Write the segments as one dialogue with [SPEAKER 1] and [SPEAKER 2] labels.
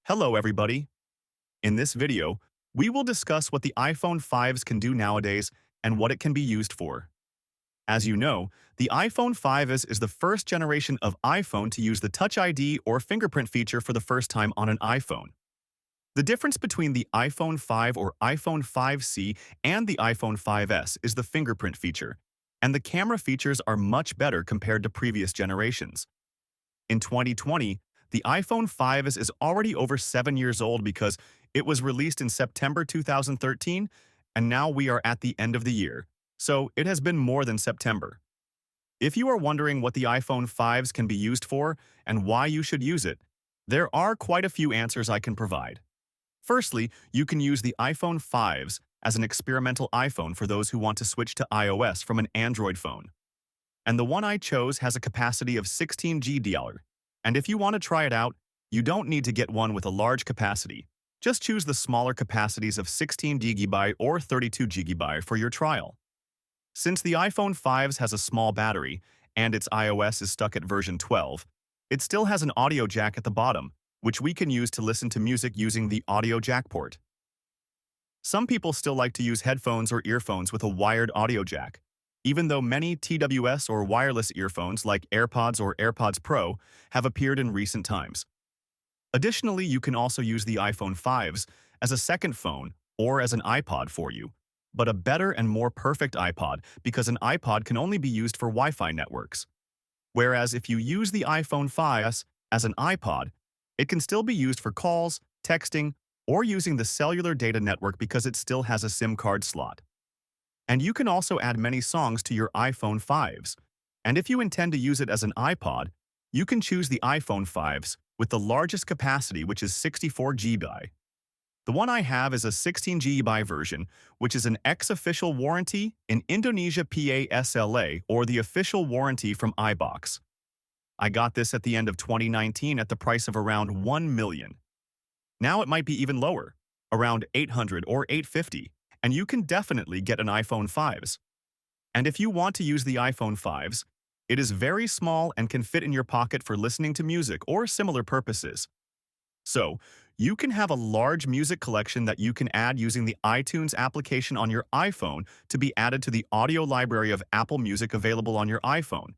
[SPEAKER 1] Hello everybody. In this video, we will discuss what the iPhone 5s can do nowadays and what it can be used for. As you know, the iPhone 5s is the first generation of iPhone to use the Touch ID or fingerprint feature for the first time on an iPhone. The difference between the iPhone 5 or iPhone 5C and the iPhone 5S is the fingerprint feature, and the camera features are much better compared to previous generations. In 2020, the iPhone 5 is already over 7 years old because it was released in September 2013, and now we are at the end of the year, so it has been more than September. If you are wondering what the iPhone 5s can be used for and why you should use it, there are quite a few answers I can provide. Firstly, you can use the iPhone 5s as an experimental iPhone for those who want to switch to iOS from an Android phone. And the one I chose has a capacity of 16 GB. And if you want to try it out, you don't need to get one with a large capacity. Just choose the smaller capacities of 16 GB or 32 GB for your trial. Since the iPhone 5s has a small battery and its iOS is stuck at version 12, it still has an audio jack at the bottom, which we can use to listen to music using the audio jack port. Some people still like to use headphones or earphones with a wired audio jack, even though many TWS or wireless earphones like AirPods or AirPods Pro have appeared in recent times. Additionally, you can also use the iPhone 5s as a second phone or as an iPod for you, but a better and more perfect iPod because an iPod can only be used for Wi-Fi networks. Whereas if you use the iPhone 5s as an iPod, it can still be used for calls, texting, or using the cellular data network because it still has a SIM card slot. And you can also add many songs to your iPhone 5s. And if you intend to use it as an iPod, you can choose the iPhone 5s with the largest capacity, which is 64 GB. The one I have is a 16 GB version, which is an ex-official warranty in Indonesia PASLA or the official warranty from iBox. I got this at the end of 2019 at the price of around 1 million. Now it might be even lower, around 800 or 850, and you can definitely get an iPhone 5s. And if you want to use the iPhone 5s, it is very small and can fit in your pocket for listening to music or similar purposes. So, you can have a large music collection that you can add using the iTunes application on your iPhone to be added to the audio library of Apple Music available on your iPhone.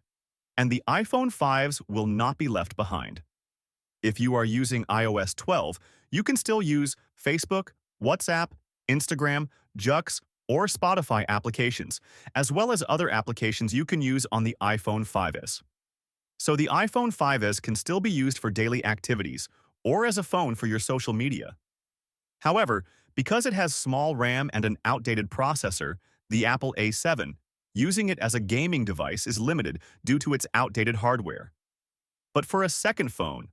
[SPEAKER 1] And the iPhone 5s will not be left behind. If you are using iOS 12, you can still use Facebook, WhatsApp, Instagram, Jux, or Spotify applications, as well as other applications you can use on the iPhone 5s. So the iPhone 5s can still be used for daily activities or as a phone for your social media. However, because it has small RAM and an outdated processor, the Apple A7, using it as a gaming device is limited due to its outdated hardware. But for a second phone,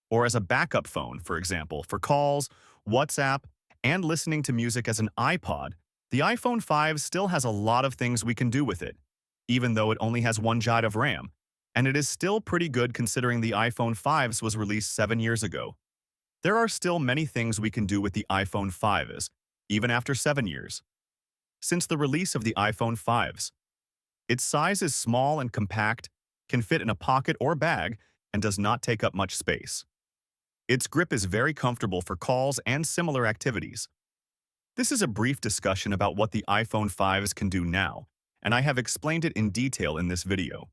[SPEAKER 1] or as a backup phone, for example, for calls, WhatsApp, and listening to music as an iPod, the iPhone 5 still has a lot of things we can do with it, even though it only has 1 GB of RAM, and it is still pretty good considering the iPhone 5s was released 7 years ago. There are still many things we can do with the iPhone 5s, even after 7 years. Since the release of the iPhone 5s, its size is small and compact, can fit in a pocket or bag, and does not take up much space. Its grip is very comfortable for calls and similar activities. This is a brief discussion about what the iPhone 5s can do now, and I have explained it in detail in this video.